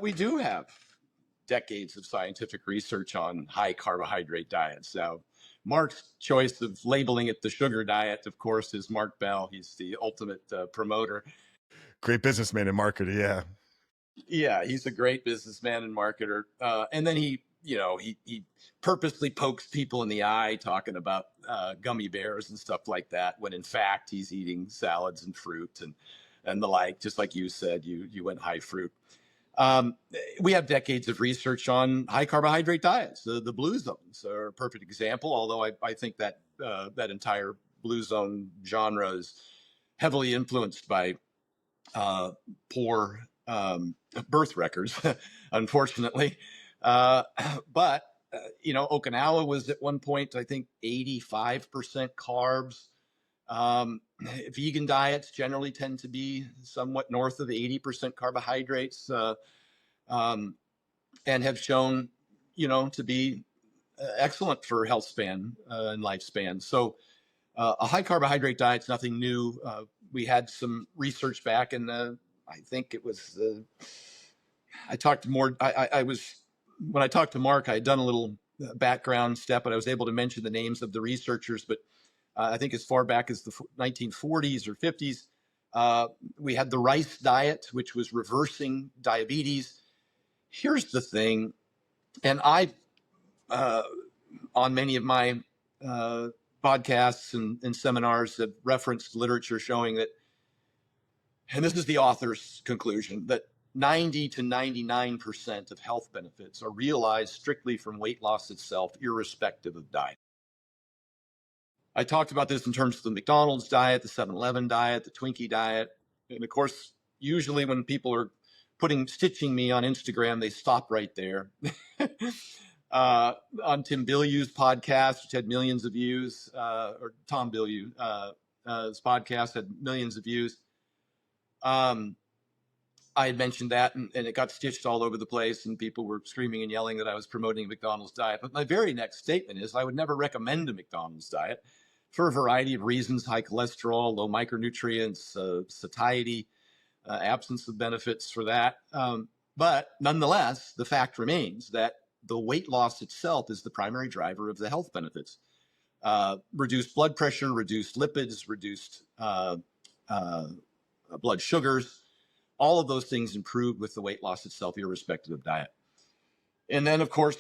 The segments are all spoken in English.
We do have decades of scientific research on high carbohydrate diets. Now, Mark's choice of labeling it the sugar diet, of course, is Mark Bell. He's the ultimate promoter. Great businessman and marketer, yeah. Yeah, he's a great businessman and marketer. And then he purposely pokes people in the eye talking about gummy bears and stuff like that, when in fact he's eating salads and fruit and the like. Just like you said, you went high fruit. Um, we have decades of research on high carbohydrate diets. The blue zones are a perfect example, although I think that that entire blue zone genre is heavily influenced by poor birth records, unfortunately. Uh, but, Okinawa was at one point, I think, 85% carbs. Vegan diets generally tend to be somewhat north of 80% carbohydrates. Um, and have shown, to be excellent for health span and lifespan. So a high carbohydrate diet's nothing new. We had some research back in I think it was I talked more. I was when I talked to Mark, I had done a little background step, and I was able to mention the names of the researchers. But I think as far back as the 1940s or 50s, we had the rice diet, which was reversing diabetes. Here's the thing, and I, on many of my podcasts and seminars, have referenced literature showing that, and this is the author's conclusion, that 90 to 99% of health benefits are realized strictly from weight loss itself, irrespective of diet. I talked about this in terms of the McDonald's diet, the 7-Eleven diet, the Twinkie diet. And of course, usually when people are stitching me on Instagram, they stop right there. On Tim Bilyeu's podcast, which had millions of views, or Tom Bilyeu, his podcast had millions of views. I had mentioned that, and it got stitched all over the place, and people were screaming and yelling that I was promoting a McDonald's diet. But my very next statement is I would never recommend a McDonald's diet for a variety of reasons: high cholesterol, low micronutrients, satiety, absence of benefits for that. But nonetheless, the fact remains that the weight loss itself is the primary driver of the health benefits. Reduced blood pressure, reduced lipids, reduced blood sugars. All of those things improve with the weight loss itself, irrespective of diet. And then, of course,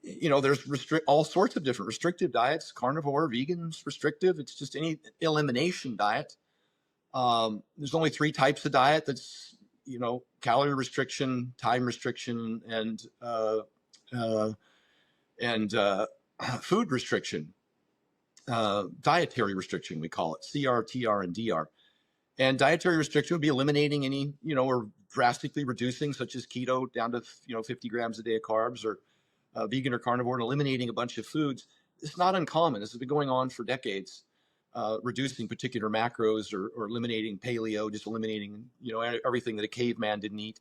there's all sorts of different restrictive diets: carnivore, vegans, restrictive. It's just any elimination diet. There's only 3 types of diet. That's, calorie restriction, time restriction, and food restriction. Dietary restriction, we call it CR, TR, and DR. And dietary restriction would be eliminating any, or drastically reducing, such as keto, down to 50 grams a day of carbs, or vegan or carnivore, and eliminating a bunch of foods. It's not uncommon. This has been going on for decades. Reducing particular macros, or eliminating paleo, just eliminating everything that a caveman didn't eat.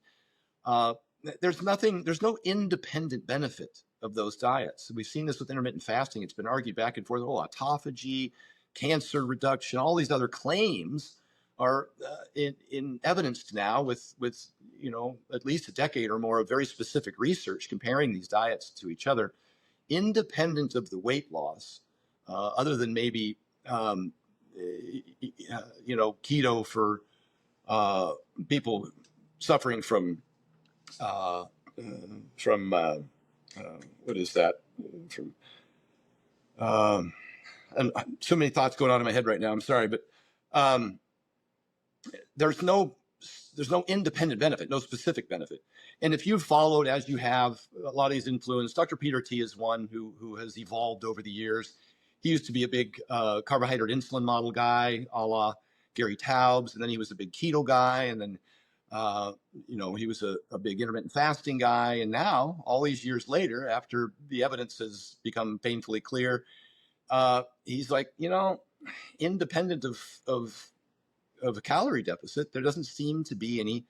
There's no independent benefit of those diets. We've seen this with intermittent fasting. It's been argued back and forth. Autophagy, cancer reduction, all these other claims are in evidence now with at least a decade or more of very specific research comparing these diets to each other, independent of the weight loss, other than maybe keto for people suffering from what is that? And so many thoughts going on in my head right now. I'm sorry, but there's no independent benefit, no specific benefit. And if you've followed, as you have, a lot of these influenced, Dr. Peter T is one who has evolved over the years. He used to be a big carbohydrate insulin model guy, a la Gary Taubes, and then he was a big keto guy, and then he was a big intermittent fasting guy. And now, all these years later, after the evidence has become painfully clear, he's like, independent of a calorie deficit, there doesn't seem to be any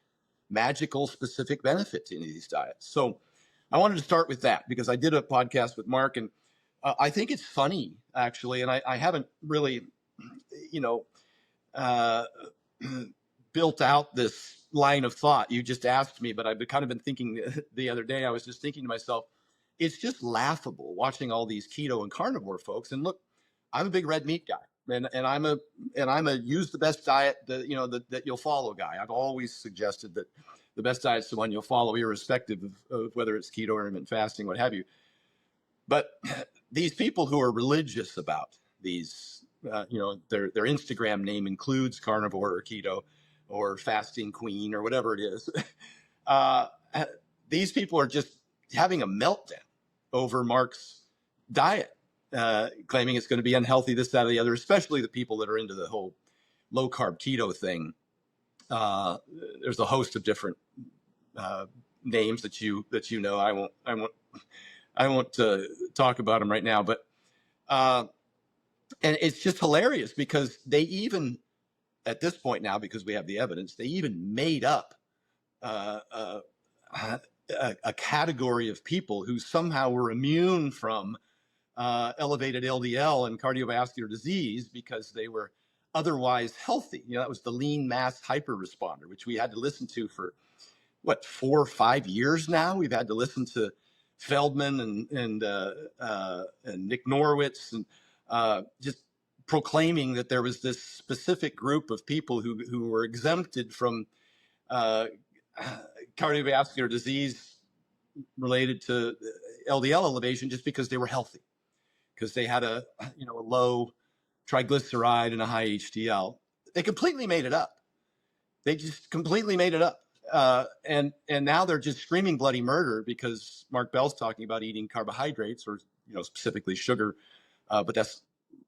magical specific benefit to any of these diets. So I wanted to start with that because I did a podcast with Mark, and I think it's funny, actually, and I haven't really, built out this line of thought. You just asked me, but I've kind of been thinking the other day. I was just thinking to myself, it's just laughable watching all these keto and carnivore folks. And look, I'm a big red meat guy, and I'm a use the best diet that you'll follow guy. I've always suggested that the best diet's the one you'll follow, irrespective of whether it's keto or intermittent fasting, what have you. But these people who are religious about these, their Instagram name includes carnivore or keto or fasting queen or whatever it is. uh, these people are just having a meltdown over Mark's diet, claiming it's going to be unhealthy, this, that, or the other, especially the people that are into the whole low carb keto thing. There's a host of different names that you know. I won't talk about them right now, but and it's just hilarious because they even at this point now, because we have the evidence, they even made up a category of people who somehow were immune from elevated LDL and cardiovascular disease because they were otherwise healthy. That was the lean mass hyperresponder, which we had to listen to for what, 4 or 5 years now. We've had to listen to Feldman and Nick Norwitz and just proclaiming that there was this specific group of people who were exempted from cardiovascular disease related to LDL elevation just because they were healthy, because they had a low triglyceride and a high HDL. They completely made it up. They just completely made it up. And now they're just screaming bloody murder because Mark Bell's talking about eating carbohydrates, or specifically sugar, but that's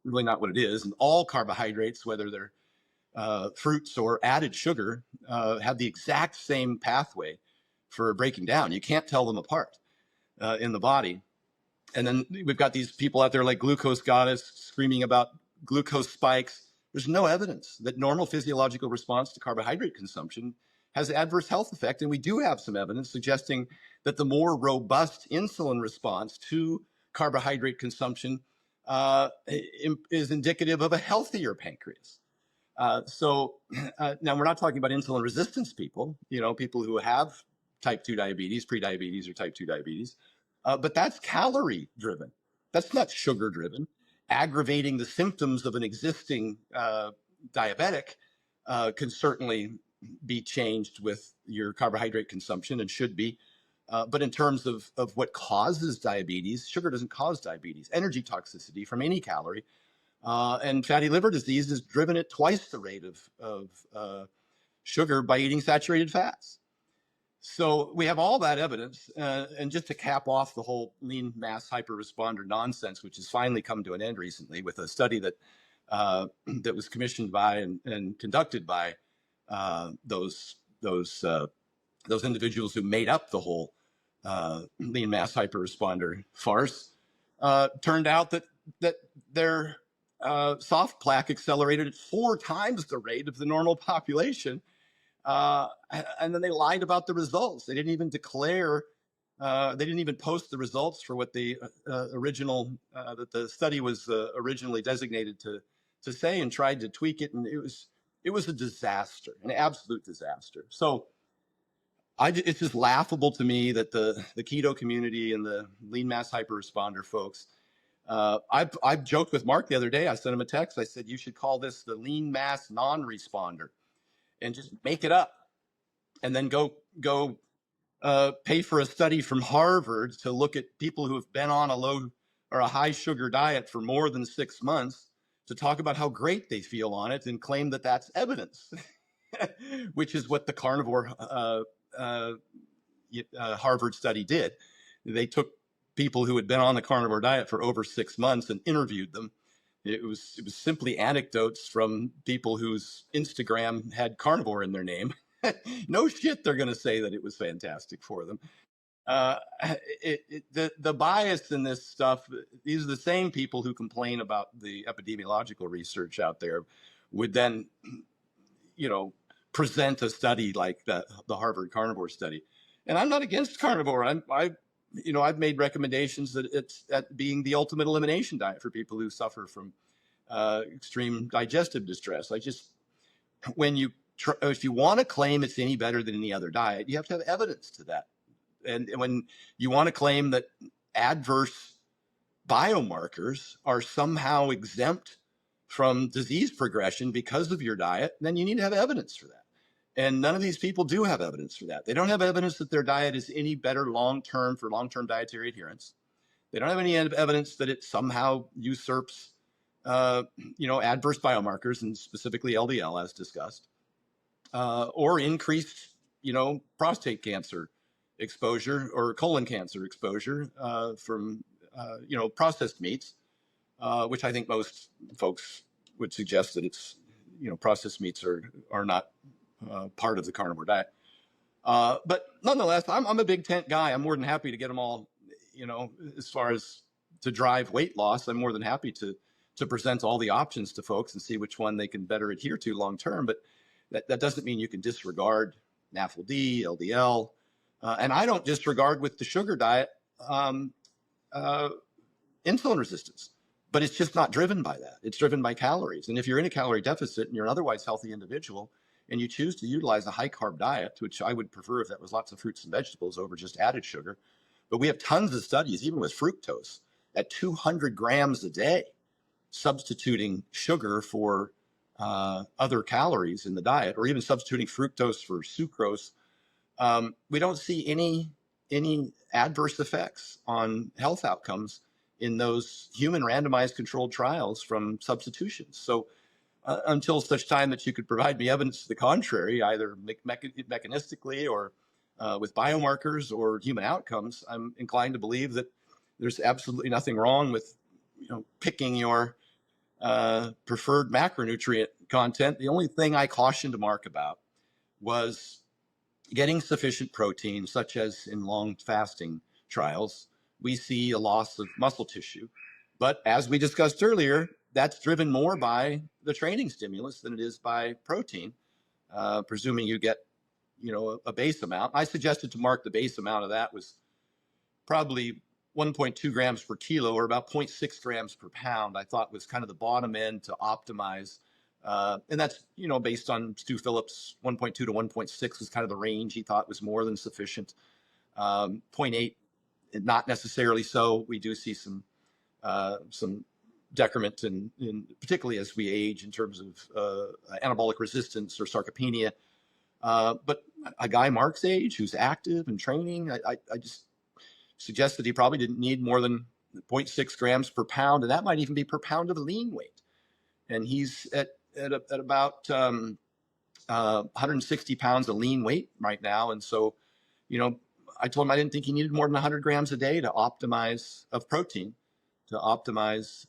really not what it is. And all carbohydrates, whether they're fruits or added sugar, have the exact same pathway for breaking down. You can't tell them apart in the body. And then we've got these people out there like Glucose Goddess screaming about glucose spikes. There's no evidence that normal physiological response to carbohydrate consumption has adverse health effect. And we do have some evidence suggesting that the more robust insulin response to carbohydrate consumption is indicative of a healthier pancreas. So now we're not talking about insulin resistance people, people who have type 2 diabetes, prediabetes, or type 2 diabetes, but that's calorie driven. That's not sugar driven. Aggravating the symptoms of an existing diabetic can certainly be changed with your carbohydrate consumption, and should be. But in terms of what causes diabetes, sugar doesn't cause diabetes. Energy toxicity from any calorie and fatty liver disease is driven at twice the rate of sugar by eating saturated fats. So we have all that evidence. And just to cap off the whole lean mass hyperresponder nonsense, which has finally come to an end recently with a study that that was commissioned by and conducted by those individuals who made up the whole lean mass hyperresponder farce, turned out that their soft plaque accelerated at 4 times the rate of the normal population. And then they lied about the results. They didn't even declare, they didn't even post the results for what the original, that the study was originally designated to say, and tried to tweak it. And it was a disaster, an absolute disaster. So it's just laughable to me that the keto community and the lean mass hyperresponder folks, I've joked with Mark the other day. I sent him a text. I said, you should call this the lean mass non-responder, and just make it up, and then go pay for a study from Harvard to look at people who have been on a low or a high sugar diet for more than 6 months to talk about how great they feel on it, and claim that that's evidence, which is what the carnivore Harvard study did. They took people who had been on the carnivore diet for over 6 months and interviewed them. It was simply anecdotes from people whose Instagram had carnivore in their name. No shit, they're going to say that it was fantastic for them. The bias in this stuff, these are the same people who complain about the epidemiological research out there, would then, present a study like the Harvard carnivore study. And I'm not against carnivore. I've made recommendations that it's at being the ultimate elimination diet for people who suffer from extreme digestive distress. When you if you want to claim it's any better than any other diet, you have to have evidence to that. And when you want to claim that adverse biomarkers are somehow exempt from disease progression because of your diet, then you need to have evidence for that. And none of these people do have evidence for that. They don't have evidence that their diet is any better long term for long term dietary adherence. They don't have any evidence that it somehow usurps, adverse biomarkers, and specifically LDL, as discussed, or increased, prostate cancer exposure or colon cancer exposure from, processed meats, which I think most folks would suggest that it's, processed meats are not part of the carnivore diet. But nonetheless, I'm a big tent guy. I'm more than happy to get them all, as far as to drive weight loss. I'm more than happy to present all the options to folks and see which one they can better adhere to long term. But that doesn't mean you can disregard NAFLD, LDL. And I don't disregard with the sugar diet uh, insulin resistance, but it's just not driven by that. It's driven by calories. And if you're in a calorie deficit and you're an otherwise healthy individual and you choose to utilize a high carb diet, which I would prefer if that was lots of fruits and vegetables over just added sugar, but we have tons of studies, even with fructose, at 200 grams a day, substituting sugar for other calories in the diet, or even substituting fructose for sucrose. We don't see any adverse effects on health outcomes in those human randomized controlled trials from substitutions. So until such time that you could provide me evidence to the contrary, either mechanistically or with biomarkers or human outcomes, I'm inclined to believe that there's absolutely nothing wrong with picking your preferred macronutrient content. The only thing I cautioned Mark about was getting sufficient protein, such as in long fasting trials, we see a loss of muscle tissue. But as we discussed earlier, that's driven more by the training stimulus than it is by protein, presuming you get, a base amount. I suggested to Mark the base amount of that was probably 1.2 grams per kilo, or about 0.6 grams per pound. I thought was kind of the bottom end to optimize. And that's, based on Stu Phillips, 1.2 to 1.6 was kind of the range he thought was more than sufficient. 0.8, not necessarily so. We do see some decrement particularly as we age in terms of anabolic resistance or sarcopenia. But a guy Mark's age who's active and training, I just suggest that he probably didn't need more than 0.6 grams per pound, and that might even be per pound of lean weight. And he's at about 160 pounds of lean weight right now. And so, I told him I didn't think he needed more than 100 grams a day to optimize of protein, to optimize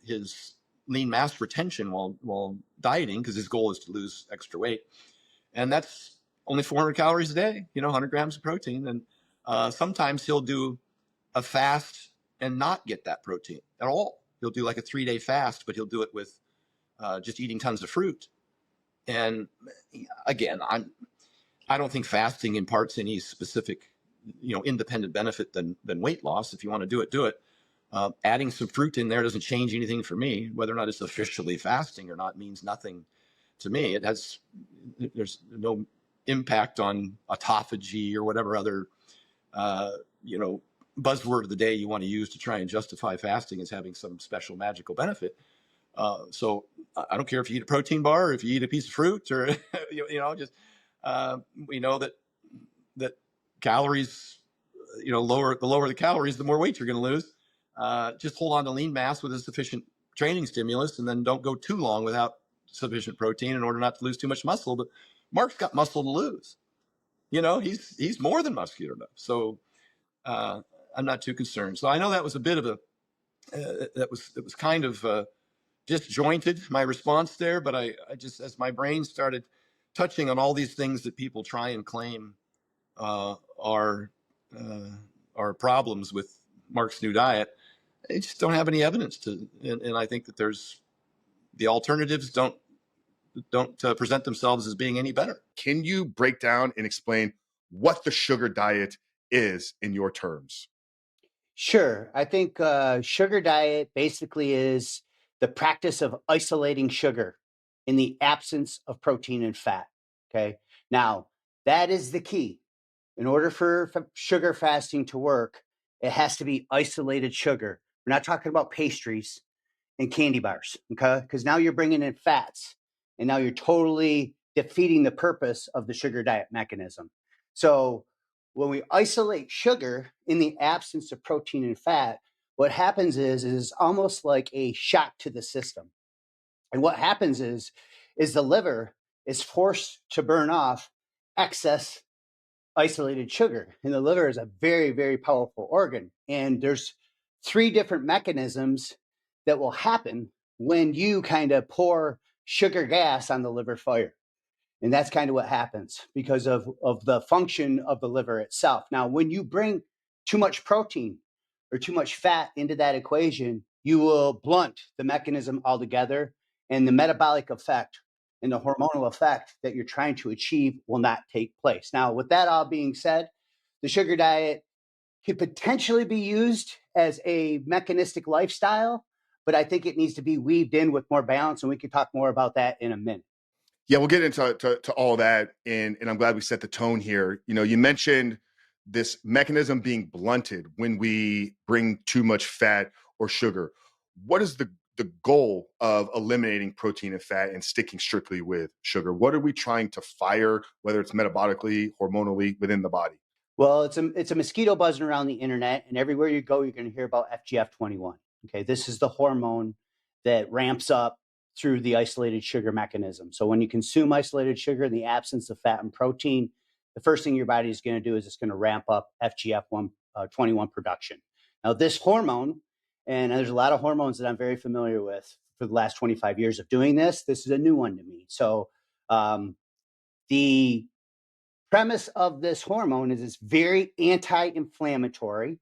his lean mass retention while dieting, because his goal is to lose extra weight. And that's only 400 calories a day, 100 grams of protein. And sometimes he'll do a fast and not get that protein at all. He'll do like a 3-day fast, but he'll do it with just eating tons of fruit. And again, I don't think fasting imparts any specific, independent benefit than weight loss. If you want to do it, do it. Adding some fruit in there doesn't change anything for me. Whether or not it's officially fasting or not means nothing to me. There's no impact on autophagy or whatever other, buzzword of the day you want to use to try and justify fasting as having some special magical benefit. So I don't care if you eat a protein bar or if you eat a piece of fruit or, just we know that calories, the lower the calories, the more weight you're going to lose. Just hold on to lean mass with a sufficient training stimulus, and then don't go too long without sufficient protein in order not to lose too much muscle. But Mark's got muscle to lose. He's more than muscular enough. So I'm not too concerned. So I know that was a bit of a that was kind of disjointed, my response there, but I just, as my brain started touching on all these things that people try and claim are problems with Mark's new diet, they just don't have any evidence to, and I think that the alternatives don't present themselves as being any better. Can you break down and explain what the sugar diet is in your terms? Sure. I think sugar diet basically is the practice of isolating sugar. in the absence of protein and fat. Okay. Now, that is the key. In order for sugar fasting to work, it has to be isolated sugar. We're not talking about pastries and candy bars, okay? Because now you're bringing in fats, and now you're totally defeating the purpose of the sugar diet mechanism. So when we isolate sugar in the absence of protein and fat, what happens is almost like a shock to the system. And what happens is the liver is forced to burn off excess isolated sugar. And the liver is a very, very powerful organ. And there's 3 different mechanisms that will happen when you kind of pour sugar gas on the liver fire. And that's kind of what happens because of the function of the liver itself. Now, when you bring too much protein or too much fat into that equation, you will blunt the mechanism altogether, and the metabolic effect and the hormonal effect that you're trying to achieve will not take place. Now, with that all being said, the sugar diet could potentially be used as a mechanistic lifestyle, but I think it needs to be weaved in with more balance, and we can talk more about that in a minute. Yeah, we'll get into to all that, and I'm glad we set the tone here. You know, you mentioned this mechanism being blunted when we bring too much fat or sugar. What is the goal of eliminating protein and fat and sticking strictly with sugar? What are we trying to fire, whether it's metabolically, hormonally within the body? Well, it's a mosquito buzzing around the internet, and everywhere you go, you're going to hear about FGF21. Okay, this is the hormone that ramps up through the isolated sugar mechanism. So when you consume isolated sugar in the absence of fat and protein, the first thing your body is going to do is it's going to ramp up FGF21 production. Now, this hormone, and there's a lot of hormones that I'm very familiar with for the last 25 years of doing this. This is a new one to me. So the premise of this hormone is it's very anti-inflammatory,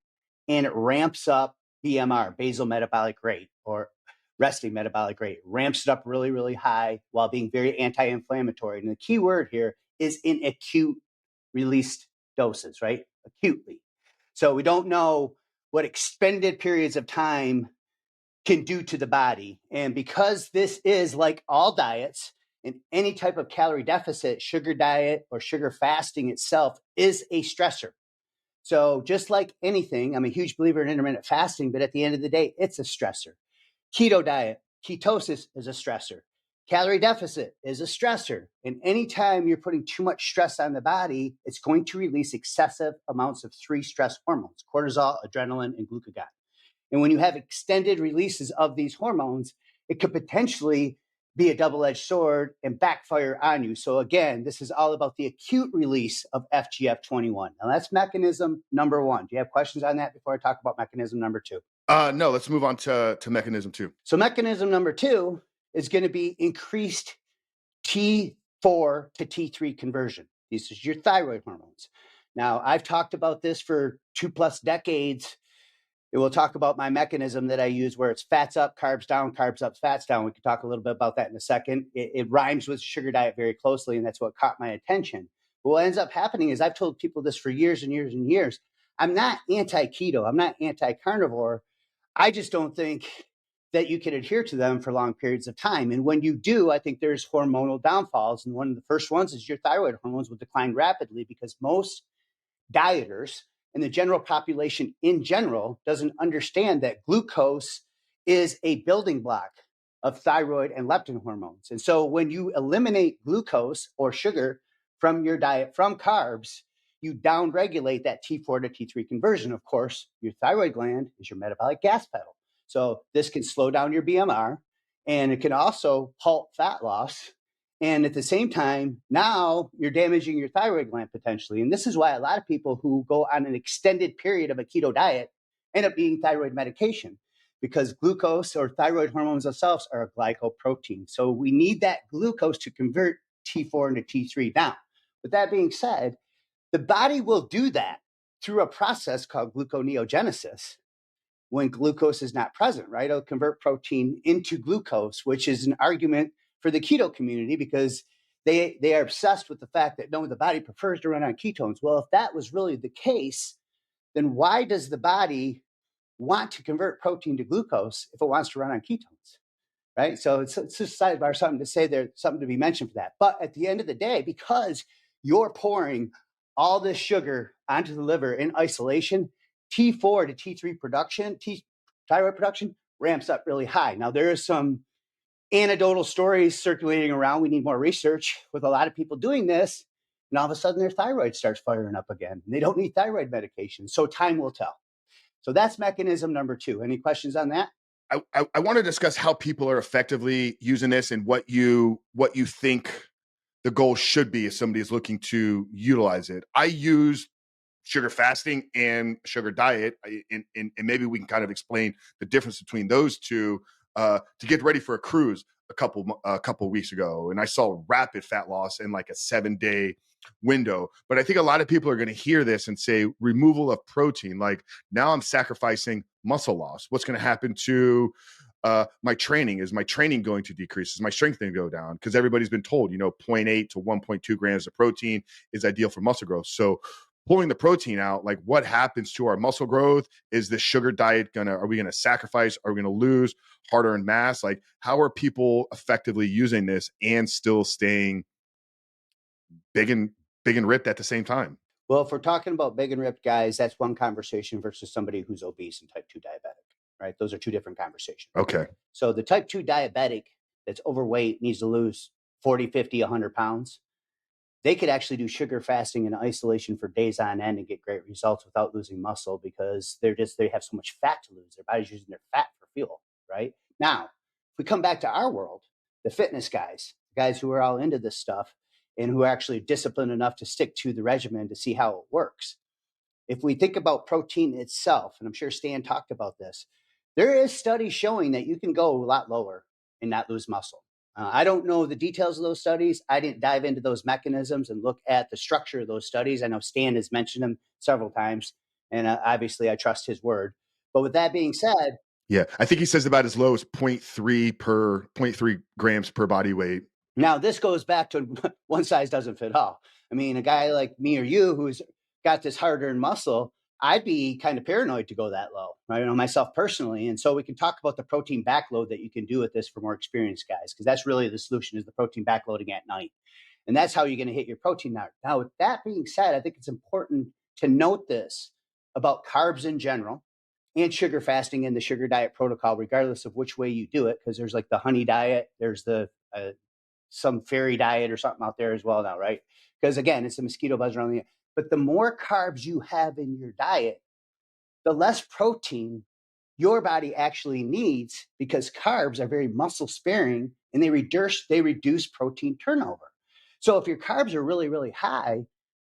and it ramps up BMR, basal metabolic rate, or resting metabolic rate. It ramps it up really, really high while being very anti-inflammatory. And the key word here is in acute released doses, right? Acutely. So we don't know what extended periods of time can do to the body. And because this is like all diets and any type of calorie deficit, sugar diet or sugar fasting itself is a stressor. So just like anything, I'm a huge believer in intermittent fasting, but at the end of the day, it's a stressor. Keto diet, ketosis is a stressor. Calorie deficit is a stressor. And anytime you're putting too much stress on the body, it's going to release excessive amounts of 3 stress hormones: cortisol, adrenaline, and glucagon. And when you have extended releases of these hormones, it could potentially be a double-edged sword and backfire on you. So again, this is all about the acute release of FGF21. Now that's mechanism number 1. Do you have questions on that before I talk about mechanism number 2? No, let's move on to mechanism 2. So mechanism number 2 is going to be increased T4 to T3 conversion. This is your thyroid hormones. Now, I've talked about this for 2+ decades. We'll talk about my mechanism that I use where it's fats up, carbs down, carbs up, fats down. We can talk a little bit about that in a second. It rhymes with sugar diet very closely, and that's what caught my attention. But what ends up happening is I've told people this for years and years and years. I'm not anti-keto. I'm not anti-carnivore. I just don't think that you can adhere to them for long periods of time. And when you do, I think there's hormonal downfalls. And one of the first ones is your thyroid hormones will decline rapidly because most dieters and the general population in general doesn't understand that glucose is a building block of thyroid and leptin hormones. And so when you eliminate glucose or sugar from your diet, from carbs, you downregulate that T4 to T3 conversion. Of course, your thyroid gland is your metabolic gas pedal. So this can slow down your BMR, and it can also halt fat loss. And at the same time, now you're damaging your thyroid gland potentially. And this is why a lot of people who go on an extended period of a keto diet end up being thyroid medication, because glucose or thyroid hormones themselves are a glycoprotein. So we need that glucose to convert T4 into T3 now. With that being said, the body will do that through a process called gluconeogenesis when glucose is not present, right? It'll convert protein into glucose, which is an argument for the keto community because they are obsessed with the fact that no, the body prefers to run on ketones. Well, if that was really the case, then why does the body want to convert protein to glucose if it wants to run on ketones? right? So it's just a sidebar, something to say there, something to be mentioned for that. But at the end of the day, because you're pouring all this sugar onto the liver in isolation, T4 to T3 production, thyroid production ramps up really high. Now, there is some anecdotal stories circulating around. We need more research with a lot of people doing this. And all of a sudden, their thyroid starts firing up again. And they don't need thyroid medication. So time will tell. So that's mechanism number 2. Any questions on that? I want to discuss how people are effectively using this and what you think the goal should be if somebody is looking to utilize it. I use sugar fasting and sugar diet, and maybe we can kind of explain the difference between those two to get ready for a cruise a couple weeks ago, and I saw rapid fat loss in like a 7-day window. But I think a lot of people are going to hear this and say removal of protein, like now I'm sacrificing muscle loss. What's going to happen to my training? Is my training going to decrease? Is my strength going to go down? Because everybody's been told, 0.8 to 1.2 grams of protein is ideal for muscle growth. So pulling the protein out, like what happens to our muscle growth? Is the sugar diet are we gonna sacrifice? Are we gonna lose hard-earned mass? Like, how are people effectively using this and still staying big and ripped at the same time? Well, if we're talking about big and ripped guys, that's one conversation versus somebody who's obese and type 2 diabetic, right? Those are two different conversations. Okay. So the type 2 diabetic that's overweight needs to lose 40, 50, 100 pounds. They could actually do sugar fasting and isolation for days on end and get great results without losing muscle because they have so much fat to lose. Their body's using their fat for fuel, right? Now, if we come back to our world, the fitness guys who are all into this stuff and who are actually disciplined enough to stick to the regimen to see how it works. If we think about protein itself, and I'm sure Stan talked about this, there is studies showing that you can go a lot lower and not lose muscle. I don't know the details of those studies. I didn't dive into those mechanisms and look at the structure of those studies. I know Stan has mentioned them several times, and obviously I trust his word. But with that being said, yeah, I think he says about as low as 0.3 grams per body weight. Now this goes back to one size doesn't fit all. I mean, a guy like me or you who's got this hard-earned muscle, I'd be kind of paranoid to go that low, right? I know myself personally. And so we can talk about the protein backload that you can do with this for more experienced guys, because that's really the solution is the protein backloading at night. And that's how you're going to hit your protein now. Now, with that being said, I think it's important to note this about carbs in general and sugar fasting and the sugar diet protocol, regardless of which way you do it, because there's like the honey diet, there's the some fairy diet or something out there as well now, right? Because again, it's a mosquito buzz around the ear. But the more carbs you have in your diet, the less protein your body actually needs because carbs are very muscle sparing and they reduce protein turnover. So if your carbs are really, really high,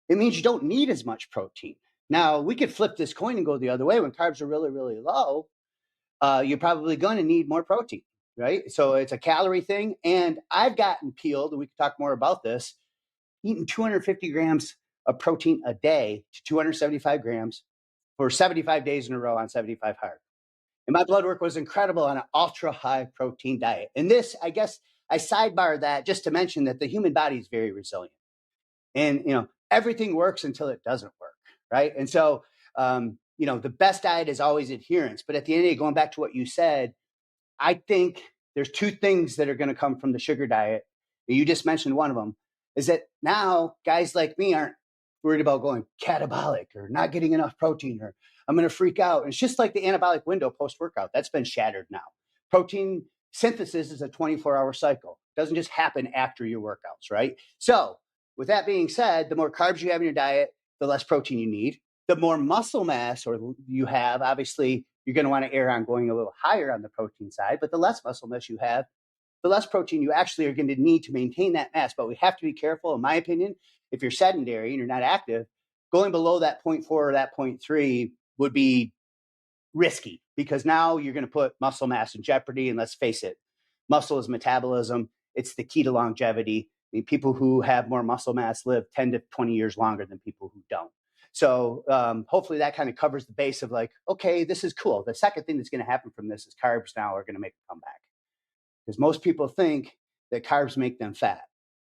it means you don't need as much protein. Now, we could flip this coin and go the other way. When carbs are really, really low, you're probably going to need more protein, right? So it's a calorie thing. And I've gotten peeled, and we can talk more about this, eating 250 grams of protein a day to 275 grams for 75 days in a row on 75 hard. And my blood work was incredible on an ultra high protein diet. And this, I guess, I sidebar that just to mention that the human body is very resilient. And, everything works until it doesn't work, right? And so, the best diet is always adherence. But at the end of the day, going back to what you said, I think there's two things that are going to come from the sugar diet. You just mentioned one of them is that now guys like me aren't worried about going catabolic or not getting enough protein or I'm going to freak out. And it's just like the anabolic window post-workout. That's been shattered now. Protein synthesis is a 24-hour cycle. It doesn't just happen after your workouts, right? So with that being said, the more carbs you have in your diet, the less protein you need. The more muscle mass you have, obviously, you're going to want to err on going a little higher on the protein side, but the less muscle mass you have, the less protein you actually are going to need to maintain that mass. But we have to be careful, in my opinion, if you're sedentary and you're not active, going below that 0.4 or that 0.3 would be risky because now you're going to put muscle mass in jeopardy. And let's face it, muscle is metabolism. It's the key to longevity. I mean, people who have more muscle mass live 10 to 20 years longer than people who don't. So hopefully that kind of covers the base of like, okay, this is cool. The second thing that's going to happen from this is carbs now are going to make a comeback because most people think that carbs make them fat.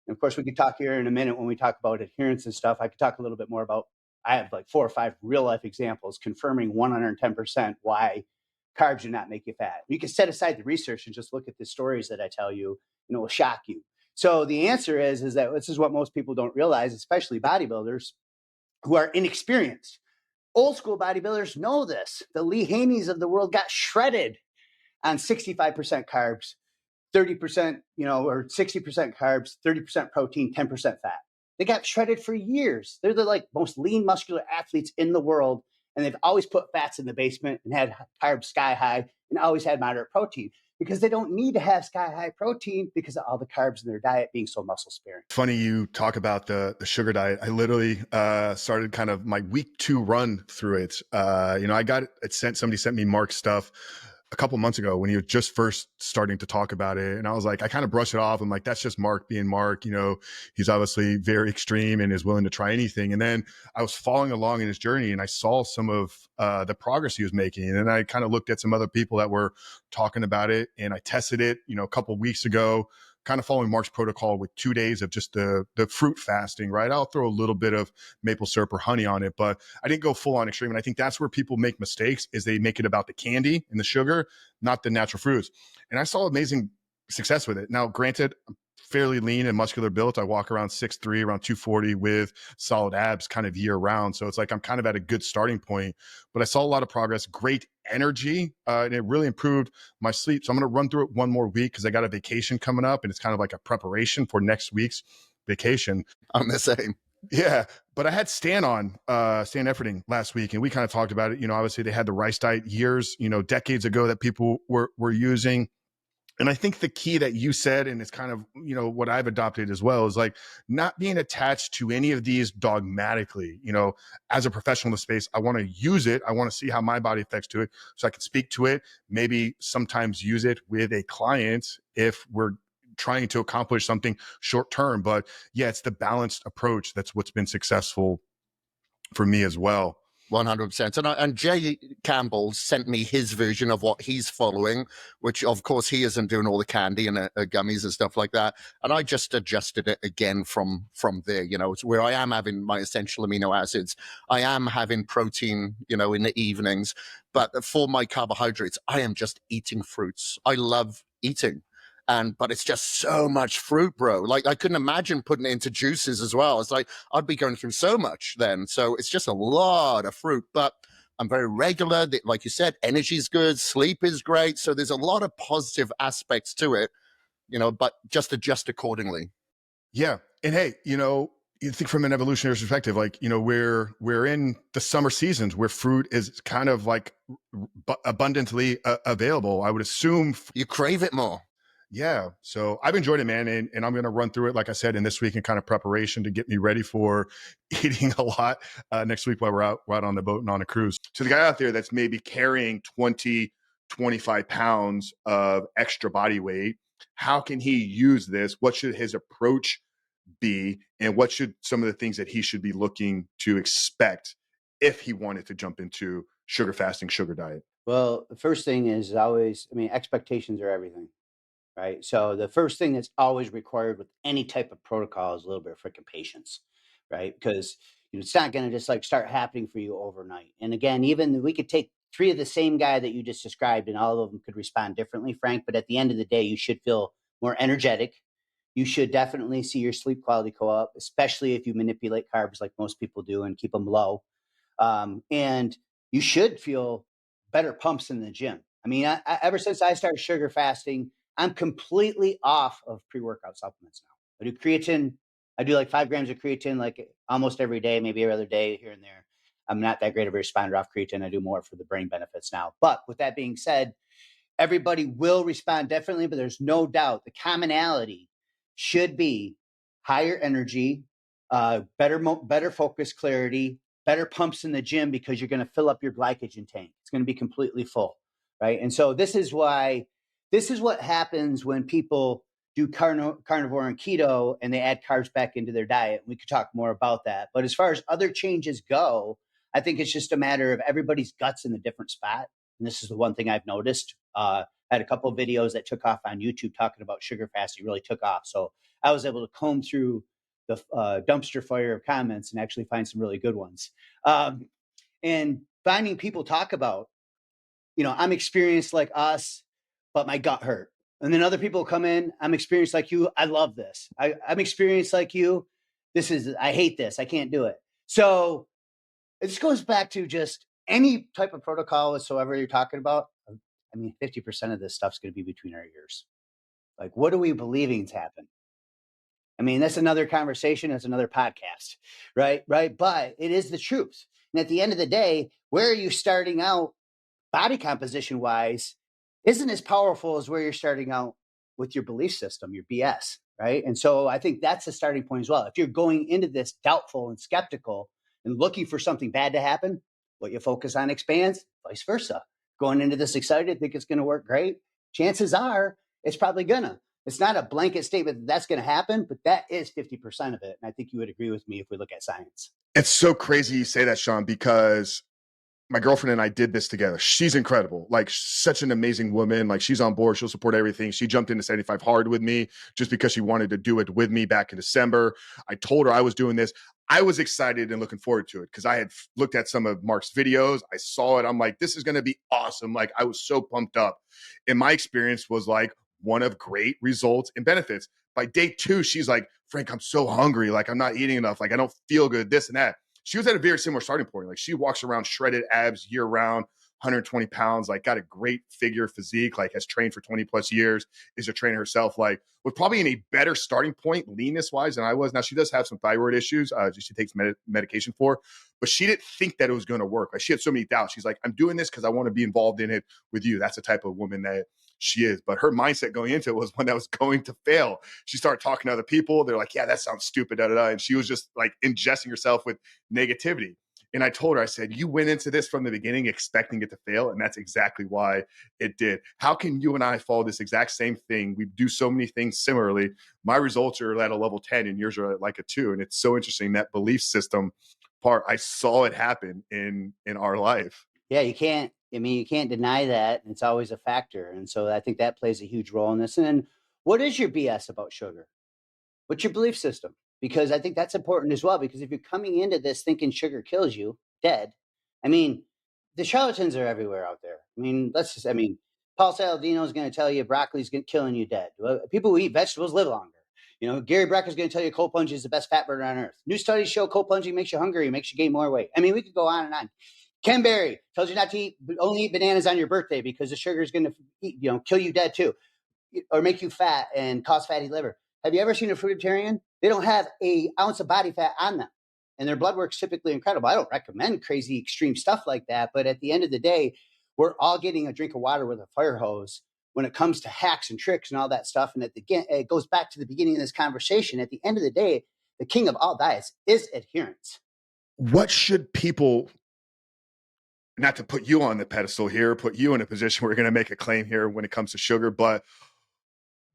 And of course, we could talk here in a minute when we talk about adherence and stuff. I could talk a little bit more about, I have like 4 or 5 real life examples confirming 110% why carbs do not make you fat. You can set aside the research and just look at the stories that I tell you, and it will shock you. So the answer is that this is what most people don't realize, especially bodybuilders who are inexperienced. Old school bodybuilders know this. The Lee Haneys of the world got shredded on 65% carbs, 30%, or 60% carbs, 30% protein, 10% fat. They got shredded for years. They're the most lean muscular athletes in the world. And they've always put fats in the basement and had carbs sky high and always had moderate protein because they don't need to have sky high protein because of all the carbs in their diet being so muscle sparing. Funny you talk about the sugar diet. I literally started kind of my week 2 run through it. I got it somebody sent me Mark's stuff a couple months ago when he was just first starting to talk about it. And I was like, I kind of brushed it off. I'm like, that's just Mark being Mark. He's obviously very extreme and is willing to try anything. And then I was following along in his journey and I saw some of the progress he was making. And then I kind of looked at some other people that were talking about it and I tested it, a couple of weeks ago, kind of following Mark's protocol with 2 days of just the fruit fasting, right? I'll throw a little bit of maple syrup or honey on it, but I didn't go full on extreme. And I think that's where people make mistakes is they make it about the candy and the sugar, not the natural fruits. And I saw amazing success with it. Now, granted, I'm fairly lean and muscular built. I walk around 6'3", around 240 with solid abs kind of year round. So it's like I'm kind of at a good starting point, but I saw a lot of progress, great energy, and it really improved my sleep. So I'm going to run through it one more week because I got a vacation coming up and it's kind of like a preparation for next week's vacation. I'm the same. Yeah, but I had Stan on, Stan Efferding last week, and we kind of talked about it. Obviously they had the rice diet years, decades ago that people were using. And I think the key that you said, and it's kind of, what I've adopted as well, is like not being attached to any of these dogmatically. As a professional in the space, I want to use it. I want to see how my body affects to it so I can speak to it, maybe sometimes use it with a client if we're trying to accomplish something short term. But yeah, it's the balanced approach. That's what's been successful for me as well. 100%. And Jay Campbell sent me his version of what he's following, which of course he isn't doing all the candy and gummies and stuff like that. And I just adjusted it again from there. It's where I am having my essential amino acids. I am having protein, in the evenings. But for my carbohydrates, I am just eating fruits. I love eating. But it's just so much fruit, bro. Like I couldn't imagine putting it into juices as well. It's like I'd be going through so much then. So it's just a lot of fruit, but I'm very regular. Like you said, energy's good, sleep is great. So there's a lot of positive aspects to it, but just adjust accordingly. Yeah. And hey, you think from an evolutionary perspective, like, we're in the summer seasons where fruit is kind of like abundantly available. I would assume you crave it more. Yeah. So I've enjoyed it, man. And I'm going to run through it, like I said, in this week in kind of preparation to get me ready for eating a lot next week while we're out on the boat and on a cruise. To the guy out there that's maybe carrying 20, 25 pounds of extra body weight, how can he use this? What should his approach be? And what should some of the things that he should be looking to expect if he wanted to jump into sugar fasting, sugar diet? Well, the first thing is always, expectations are everything. Right. So the first thing that's always required with any type of protocol is a little bit of freaking patience, right? Because it's not going to just start happening for you overnight. And again, even we could take 3 of the same guy that you just described and all of them could respond differently, Frank. But at the end of the day, you should feel more energetic. You should definitely see your sleep quality go up, especially if you manipulate carbs like most people do and keep them low. And you should feel better pumps in the gym. Ever since I started sugar fasting, I'm completely off of pre-workout supplements now. I do creatine. I do like 5 grams of creatine like almost every day, maybe every other day here and there. I'm not that great of a responder off creatine. I do more for the brain benefits now. But with that being said, everybody will respond differently, but there's no doubt the commonality should be higher energy, better focus clarity, better pumps in the gym because you're going to fill up your glycogen tank. It's going to be completely full, right? And so this is what happens when people do carnivore and keto and they add carbs back into their diet. We could talk more about that. But as far as other changes go, I think it's just a matter of everybody's guts in a different spot. And this is the one thing I've noticed. I had a couple of videos that took off on YouTube talking about sugar fasting, really took off. So I was able to comb through the dumpster fire of comments and actually find some really good ones. And finding people talk about I'm experienced like us, but my gut hurt. And then other people come in, I'm experienced like you. I love this. I'm experienced like you. I hate this. I can't do it. So this goes back to just any type of protocol whatsoever you're talking about. I mean, 50% of this stuff's going to be between our ears. Like, what are we believing's happen? I mean, that's another conversation. That's another podcast, right? Right. But it is the truth. And at the end of the day, where are you starting out body composition wise isn't as powerful as where you're starting out with your belief system, your BS, right? And so I think that's the starting point as well. If you're going into this doubtful and skeptical and looking for something bad to happen, what you focus on expands, vice versa. Going into this excited, think it's going to work great. Chances are it's probably gonna. It's not a blanket statement that that's going to happen, but that is 50% of it. And I think you would agree with me if we look at science. It's so crazy you say that, Sean, because my girlfriend and I did this together. She's incredible. Like, such an amazing woman. Like, she's on board. She'll support everything. She jumped into 75 hard with me just because she wanted to do it with me back in December. I told her I was doing this. I was excited and looking forward to it because I had looked at some of Mark's videos. I saw it. I'm like, this is going to be awesome. Like, I was so pumped up. And my experience was like one of great results and benefits. By day 2, she's like, Frank, I'm so hungry. Like, I'm not eating enough. Like, I don't feel good, this and that. She was at a very similar starting point. Like, she walks around shredded abs year round, 120 pounds, like got a great figure physique, like has trained for 20 plus years, is a trainer herself, like was probably in a better starting point leanness wise than I was. Now she does have some thyroid issues. She takes medication for, but she didn't think that it was going to work. Like, she had so many doubts. She's like, I'm doing this because I want to be involved in it with you. That's the type of woman that she is. But her mindset going into it was one that was going to fail. She started talking to other people. They're like, yeah, that sounds stupid. Da, da, da. And she was just like ingesting herself with negativity. And I told her, I said, you went into this from the beginning expecting it to fail. And that's exactly why it did. How can you and I follow this exact same thing? We do so many things similarly. My results are at a level 10 and yours are at like a 2. And it's so interesting, that belief system part. I saw it happen in our life. Yeah, you can't deny that. It's always a factor. And so I think that plays a huge role in this. And then what is your BS about sugar? What's your belief system? Because I think that's important as well. Because if you're coming into this thinking sugar kills you, dead, I mean, the charlatans are everywhere out there. Paul Saladino is going to tell you broccoli's killing you dead. People who eat vegetables live longer. Gary Brecker's going to tell you cold plunging is the best fat burner on earth. New studies show cold plunging makes you hungry, makes you gain more weight. I mean, we could go on and on. Ken Berry tells you not to only eat bananas on your birthday because the sugar is going to kill you dead too, or make you fat and cause fatty liver. Have you ever seen a fruitarian? They don't have an ounce of body fat on them, and their blood work's typically incredible. I don't recommend crazy extreme stuff like that, but at the end of the day, we're all getting a drink of water with a fire hose when it comes to hacks and tricks and all that stuff. And it goes back to the beginning of this conversation. At the end of the day, the king of all diets is adherence. What should people, not to put you on the pedestal here, put you in a position where you're going to make a claim here when it comes to sugar, but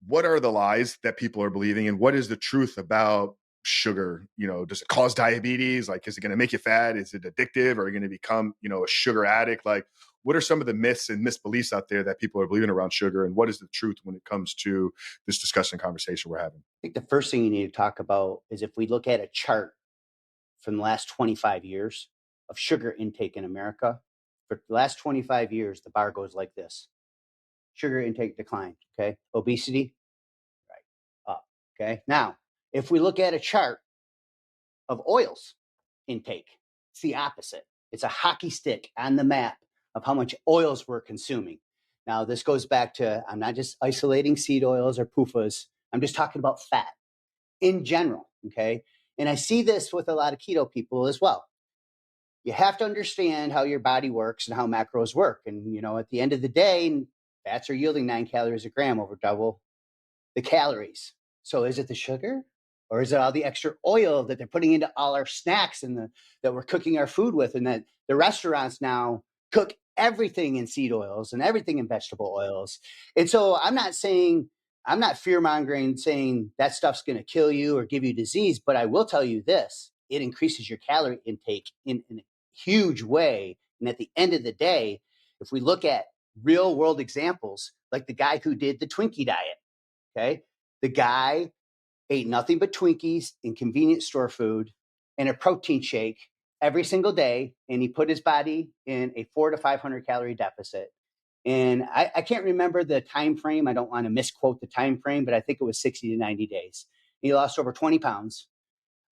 what are the lies that people are believing, and what is the truth about sugar? Does it cause diabetes? Like, is it going to make you fat? Is it addictive? Are you going to become, a sugar addict? Like, what are some of the myths and misbeliefs out there that people are believing around sugar, and what is the truth when it comes to this discussion conversation we're having? I think the first thing you need to talk about is if we look at a chart from the last 25 years of sugar intake in America, for the last 25 years, the bar goes like this. Sugar intake declined, okay? Obesity, right, up, okay? Now, if we look at a chart of oils intake, it's the opposite. It's a hockey stick on the map of how much oils we're consuming. Now, this goes back to, I'm not just isolating seed oils or PUFAs. I'm just talking about fat in general, okay? And I see this with a lot of keto people as well. You have to understand how your body works and how macros work. And, at the end of the day, fats are yielding 9 calories a gram, over double the calories. So is it the sugar, or is it all the extra oil that they're putting into all our snacks and that we're cooking our food with, and that the restaurants now cook everything in seed oils and everything in vegetable oils? And so I'm not fear mongering saying that stuff's going to kill you or give you disease, but I will tell you this: it increases your calorie intake in a huge way. And at the end of the day, if we look at real world examples, like the guy who did the Twinkie diet, okay, the guy ate nothing but Twinkies and convenience store food and a protein shake every single day, and he put his body in a 400 to 500 calorie deficit. And I can't remember the time frame. I don't want to misquote the time frame, but I think it was 60 to 90 days. He lost over 20 pounds.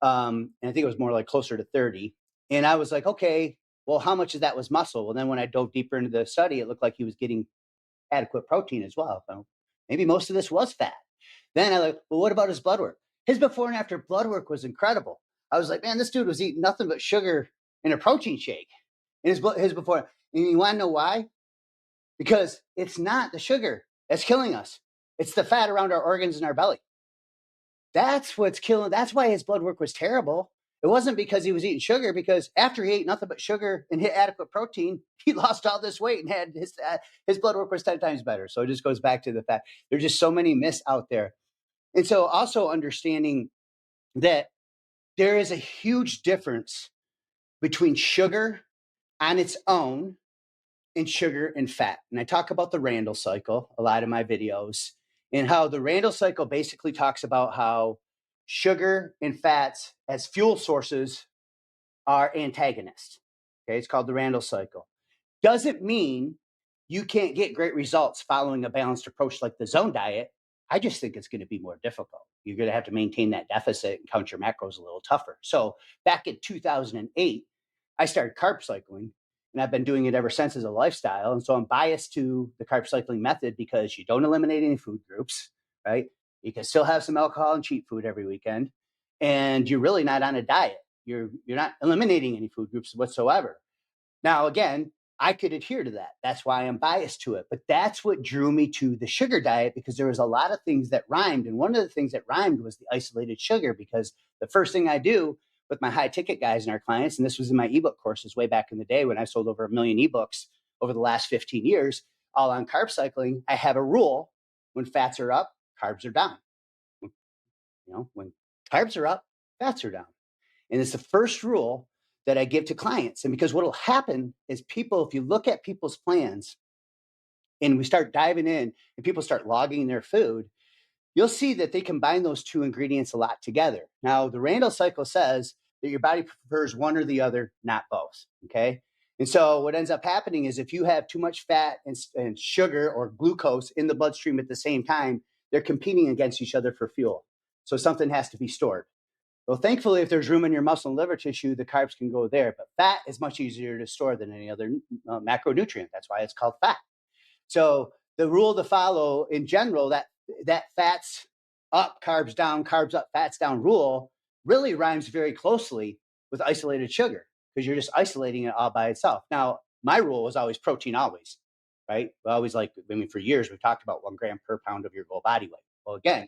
And I think it was more like closer to 30. And I was like, okay, well, how much of that was muscle? Well, then when I dove deeper into the study, it looked like he was getting adequate protein as well. So maybe most of this was fat. Then I like, well, what about his blood work? His before and after blood work was incredible. I was like, man, this dude was eating nothing but sugar in a protein shake. And his before. And you want to know why? Because it's not the sugar that's killing us. It's the fat around our organs and our belly. That's what's killing. That's why his blood work was terrible. It wasn't because he was eating sugar, because after he ate nothing but sugar and hit adequate protein, he lost all this weight and had his blood work was 10 times better. So it just goes back to the fact there's just so many myths out there. And so also understanding that there is a huge difference between sugar on its own and sugar and fat. And I talk about the Randall cycle a lot in my videos, and how the Randall cycle basically talks about how sugar and fats as fuel sources are antagonists. Okay, it's called the Randall cycle. Doesn't mean you can't get great results following a balanced approach like the zone diet. I just think it's going to be more difficult. You're going to have to maintain that deficit and count your macros a little tougher. So back in 2008, I started carb cycling, and I've been doing it ever since as a lifestyle. And so I'm biased to the carb cycling method because you don't eliminate any food groups, right? You can still have some alcohol and cheat food every weekend, and you're really not on a diet. You're not eliminating any food groups whatsoever. Now, again, I could adhere to that. That's why I'm biased to it. But that's what drew me to the sugar diet, because there was a lot of things that rhymed. And one of the things that rhymed was the isolated sugar, because the first thing I do with my high ticket guys and our clients, and this was in my ebook courses way back in the day when I sold over 1 million ebooks over the last 15 years, all on carb cycling, I have a rule: when fats are up, carbs are down. When carbs are up, fats are down. And it's the first rule that I give to clients. And because what will happen is people, if you look at people's plans and we start diving in and people start logging their food, you'll see that they combine those two ingredients a lot together. Now, the Randall cycle says that your body prefers one or the other, not both. Okay. And so what ends up happening is if you have too much fat and sugar or glucose in the bloodstream at the same time, they're competing against each other for fuel. So something has to be stored. Well, thankfully, if there's room in your muscle and liver tissue, the carbs can go there. But fat is much easier to store than any other macronutrient. That's why it's called fat. So the rule to follow in general, that fats up, carbs down, carbs up, fats down rule really rhymes very closely with isolated sugar, because you're just isolating it all by itself. Now, my rule was always protein always, right? For years, we've talked about 1 gram per pound of your goal body weight. Well, again,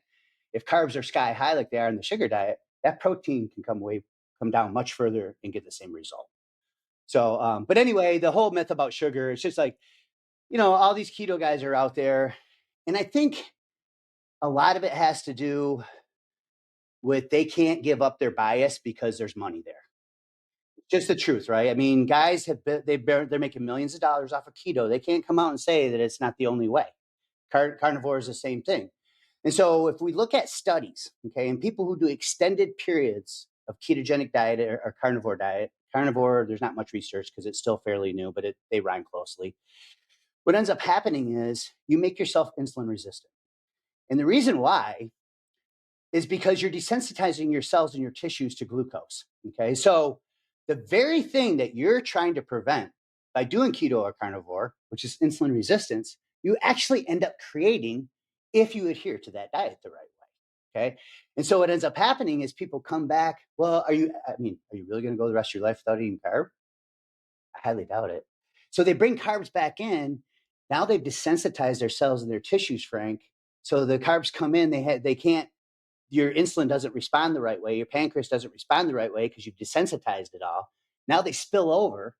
if carbs are sky high like they are in the sugar diet, that protein can come down much further and get the same result. So, but anyway, the whole myth about sugar, it's just like, all these keto guys are out there. And I think a lot of it has to do with they can't give up their bias because there's money there. Just the truth, right? I mean, guys they're making millions of dollars off of keto. They can't come out and say that it's not the only way. Carnivore is the same thing. And so if we look at studies, okay, and people who do extended periods of ketogenic diet or carnivore diet, there's not much research because it's still fairly new, but they rhyme closely. What ends up happening is you make yourself insulin resistant. And the reason why is because you're desensitizing your cells and your tissues to glucose, okay? So the very thing that you're trying to prevent by doing keto or carnivore, which is insulin resistance, you actually end up creating if you adhere to that diet the right way, okay? And so what ends up happening is people come back, well, are you really going to go the rest of your life without eating carb? I highly doubt it. So they bring carbs back in. Now they've desensitized their cells and their tissues, Frank. So the carbs come in, they can't, your insulin doesn't respond the right way. Your pancreas doesn't respond the right way because you've desensitized it all. Now they spill over.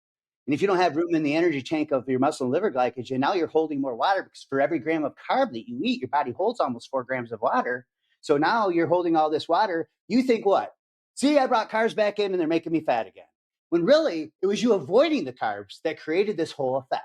And if you don't have room in the energy tank of your muscle and liver glycogen, now you're holding more water, because for every gram of carb that you eat, your body holds almost 4 grams of water. So now you're holding all this water. You think what? See, I brought carbs back in and they're making me fat again. When really it was you avoiding the carbs that created this whole effect.